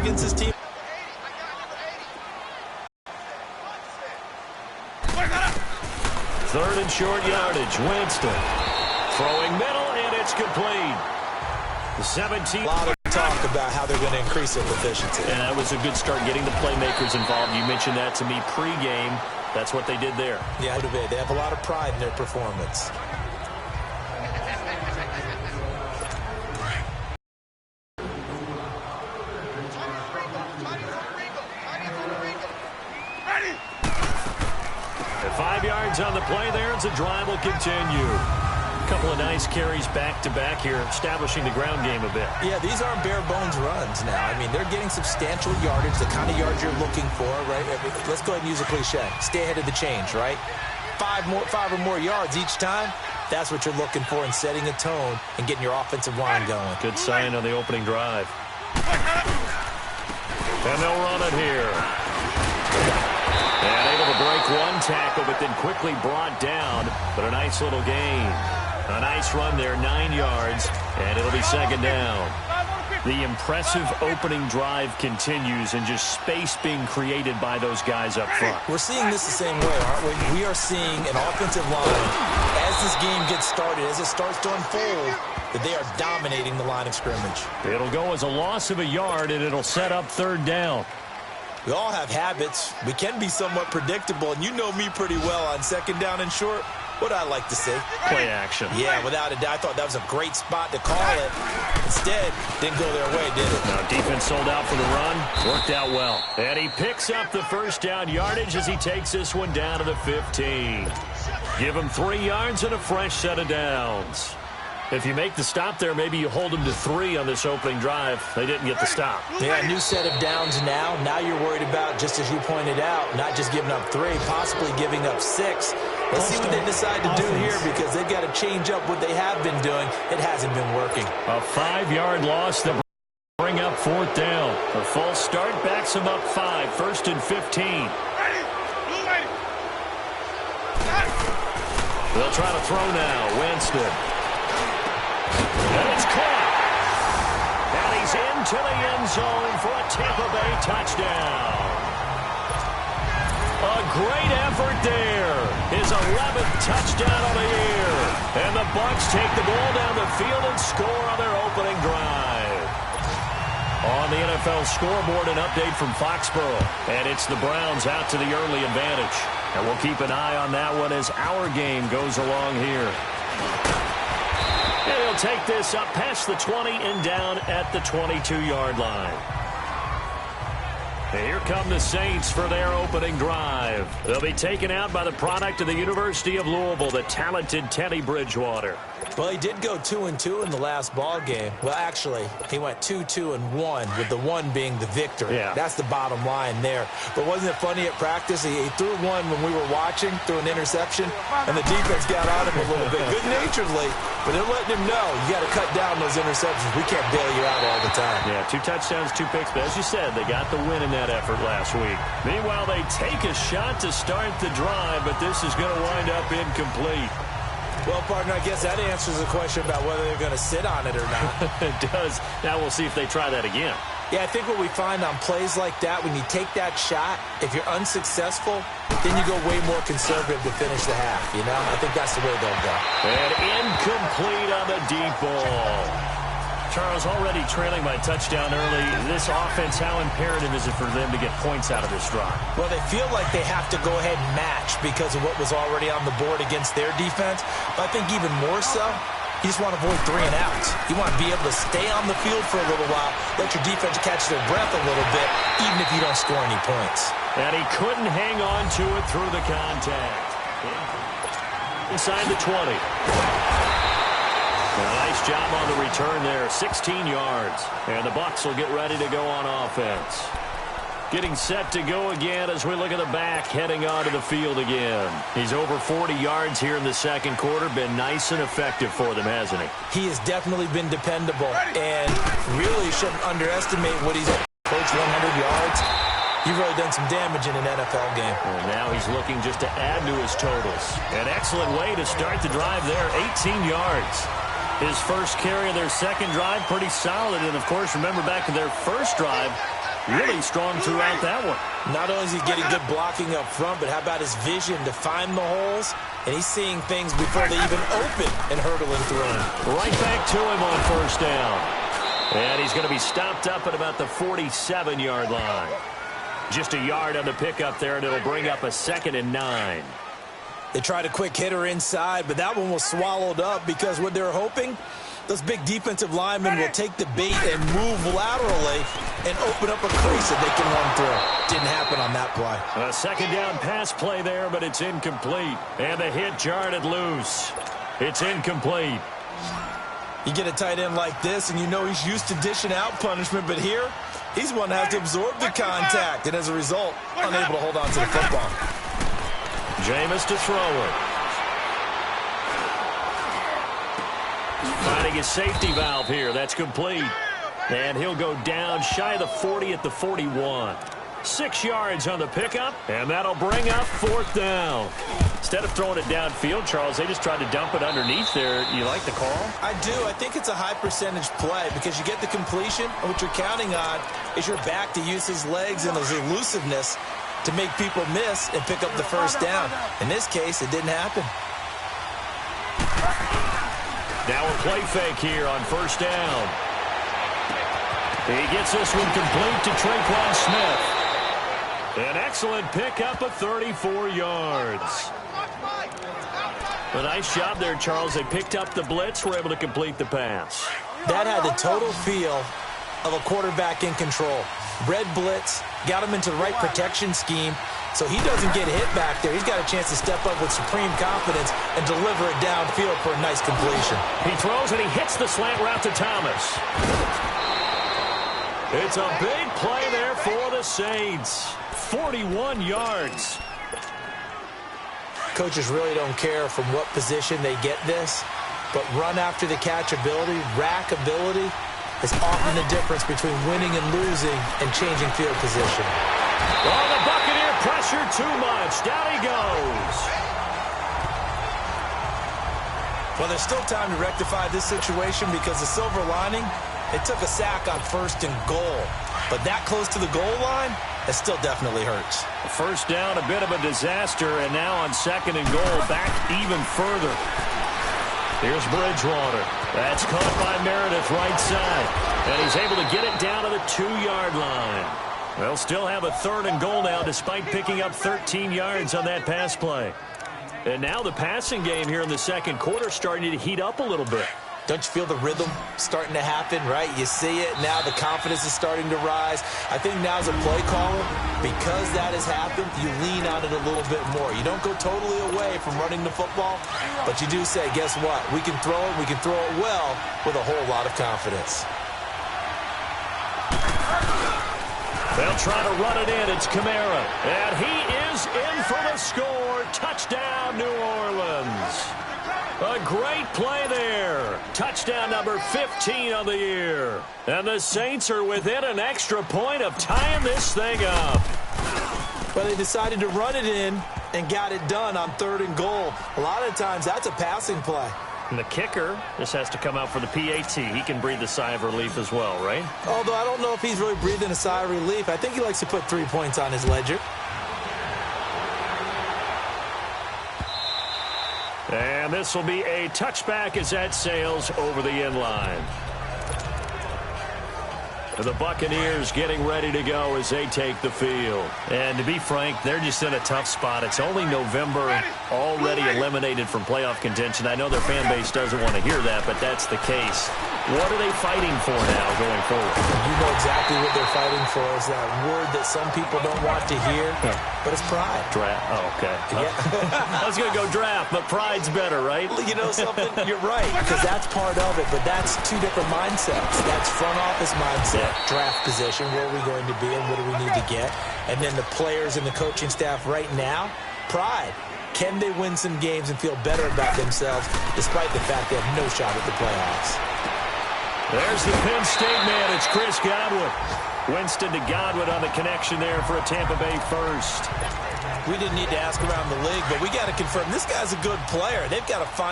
against his team. Third and short yardage. Winston throwing middle, and it's complete. 17. A lot of talk about how they're going to increase their efficiency. And that was a good start getting the playmakers involved. You mentioned that to me pregame. That's what they did there. Yeah, they have a lot of pride in their performance. At 5 yards on the play there, as the drive will continue. A couple of nice carries back-to-back here, establishing the ground game a bit. Yeah, these aren't bare-bones runs now. I mean, they're getting substantial yardage, the kind of yards you're looking for, right? Let's go ahead and use a cliche. Stay ahead of the change, right? Five or more yards each time. That's what you're looking for in setting a tone and getting your offensive line going. Good sign on the opening drive. And they'll run it here. And able to break one tackle, but then quickly brought down. But a nice little gain. A nice run there, 9 yards, and it'll be second down. The impressive opening drive continues, and just space being created by those guys up front. We're seeing this the same way, aren't we? We are seeing an offensive line, as this game gets started, as it starts to unfold, that they are dominating the line of scrimmage. It'll go as a loss of a yard, and it'll set up third down. We all have habits. We can be somewhat predictable, and you know me pretty well on second down and short. What I like to see. Play action. Yeah, without a doubt. I thought that was a great spot to call it. Instead, didn't go their way, did it? Now, defense sold out for the run. Worked out well. And he picks up the first down yardage as he takes this one down to the 15. Give him 3 yards and a fresh set of downs. If you make the stop there, maybe you hold them to 3 on this opening drive. They didn't get the stop. Yeah, new set of downs now. Now you're worried about, just as you pointed out, not just giving up 3, possibly giving up 6. Let's see what they decide to do here, because they've got to change up what they have been doing. It hasn't been working. A 5-yard loss to bring up fourth down. A false start backs them up 5. First and 15. They'll try to throw now. Winston. And it's caught. And he's into the end zone for a Tampa Bay touchdown. A great effort there. His 11th touchdown of the year. And the Bucs take the ball down the field and score on their opening drive. On the NFL scoreboard, an update from Foxborough. And it's the Browns out to the early advantage. And we'll keep an eye on that one as our game goes along here. And he'll take this up past the 20 and down at the 22-yard line. And here come the Saints for their opening drive. They'll be taken out by the product of the University of Louisville, the talented Teddy Bridgewater. Well, he did go 2-2 in the last ball game. Well, actually, he went 2-2-1, with the 1 being the victory. Yeah. That's the bottom line there. But wasn't it funny at practice? He threw one when we were watching, threw an interception, and the defense got on him a little bit, good-naturedly. But they're letting him know, you got to cut down those interceptions. We can't bail you out all the time. Yeah, 2 touchdowns, 2 picks. But as you said, they got the win in that effort last week. Meanwhile, they take a shot to start the drive, but this is going to wind up incomplete. Well, partner, I guess that answers the question about whether they're going to sit on it or not. It does. Now we'll see if they try that again. Yeah, I think what we find on plays like that, when you take that shot, if you're unsuccessful, then you go way more conservative to finish the half, you know? I think that's the way they'll go. And incomplete on the deep ball. Charles, already trailing by touchdown early. This offense, how imperative is it for them to get points out of this drive? Well, they feel like they have to go ahead and match because of what was already on the board against their defense. But I think even more so, you just want to avoid 3 and outs. You want to be able to stay on the field for a little while, let your defense catch their breath a little bit, even if you don't score any points. And he couldn't hang on to it through the contact. Inside the 20. A nice job on the return there, 16 yards. And the Bucs will get ready to go on offense. Getting set to go again as we look at the back, heading onto the field again. He's over 40 yards here in the second quarter. Been nice and effective for them, hasn't he? He has definitely been dependable, and really shouldn't underestimate what he's approached 100 yards. You've really done some damage in an NFL game. And now he's looking just to add to his totals. An excellent way to start the drive there, 18 yards. His first carry of their second drive, pretty solid. And, of course, remember back to their first drive, Really strong throughout that one. Not only is he getting good blocking up front, but how about his vision to find the holes? And he's seeing things before they even open and hurtling through them. Right back to him on first down. And he's going to be stopped up at about the 47-yard line. Just a yard on the pickup there, and it'll bring up a 2nd and 9. They tried a quick hitter inside, but that one was swallowed up because what they're hoping, those big defensive linemen will take the bait and move laterally and open up a crease that they can run through. Didn't happen on that play. A 2nd down pass play there, but it's incomplete. And the hit jarred it loose. It's incomplete. You get a tight end like this, and you know he's used to dishing out punishment, but here, he's one that has to absorb the contact, and as a result, unable to hold on to the football. Jameis to throw it. Finding his safety valve here. That's complete. And he'll go down shy of the 40 at the 41. 6 yards on the pickup, and that'll bring up 4th down. Instead of throwing it downfield, Charles, they just tried to dump it underneath there. You like the call? I do. I think it's a high percentage play because you get the completion, and what you're counting on is your back to use his legs and his elusiveness to make people miss and pick up the first down. In this case, it didn't happen. Now a play fake here on first down. He gets this one complete to Traquan Smith. An excellent pickup of 34 yards. A nice job there, Charles. They picked up the blitz, were able to complete the pass. That had the total feel of a quarterback in control. Red blitz, got him into the right protection scheme, so he doesn't get hit back there. He's got a chance to step up with supreme confidence and deliver it downfield for a nice completion. He throws and he hits the slant route to Thomas. It's a big play there for the Saints. 41 yards. Coaches really don't care from what position they get this, but run after the catch ability, rack ability, is often the difference between winning and losing and changing field position. Oh, the Buccaneer pressure too much. Down he goes. Well, there's still time to rectify this situation because the silver lining, it took a sack on 1st and goal. But that close to the goal line, it still definitely hurts. First down, a bit of a disaster, and now on 2nd and goal, back even further. Here's Bridgewater. That's caught by Meredith right side. And he's able to get it down to the 2-yard line. They'll still have a 3rd and goal now despite picking up 13 yards on that pass play. And now the passing game here in the 2nd quarter starting to heat up a little bit. Don't you feel the rhythm starting to happen, right? You see it. Now the confidence is starting to rise. I think now as a play caller, because that has happened, you lean on it a little bit more. You don't go totally away from running the football, but you do say, guess what? We can throw it. We can throw it well with a whole lot of confidence. They'll try to run it in. It's Kamara. And he is in for the score. Touchdown, New Orleans. A great play there. Touchdown number 15 on the year. And the Saints are within an extra point of tying this thing up. But they decided to run it in and got it done on 3rd and goal. A lot of times that's a passing play. And the kicker, this has to come out for the PAT. He can breathe a sigh of relief as well, right? Although I don't know if he's really breathing a sigh of relief. I think he likes to put 3 points on his ledger. And this will be a touchback as that sails over the end line. The Buccaneers getting ready to go as they take the field. And to be frank, they're just in a tough spot. It's only November, already eliminated from playoff contention. I know their fan base doesn't want to hear that, but that's the case. What are they fighting for now going forward? You know exactly what they're fighting for. Is that word that some people don't want to hear, but it's pride. Draft. Oh, okay. Yeah. I was going to go draft, but pride's better, right? You know something? You're right, because that's part of it, but that's 2 different mindsets. That's front office mindset, draft position, where are we going to be and what do we need to get? And then the players and the coaching staff right now, pride. Can they win some games and feel better about themselves despite the fact they have no shot at the playoffs? There's the Penn State man. It's Chris Godwin. Winston to Godwin on the connection there for a Tampa Bay first. We didn't need to ask around the league, but we got to confirm this guy's a good player. They've got to find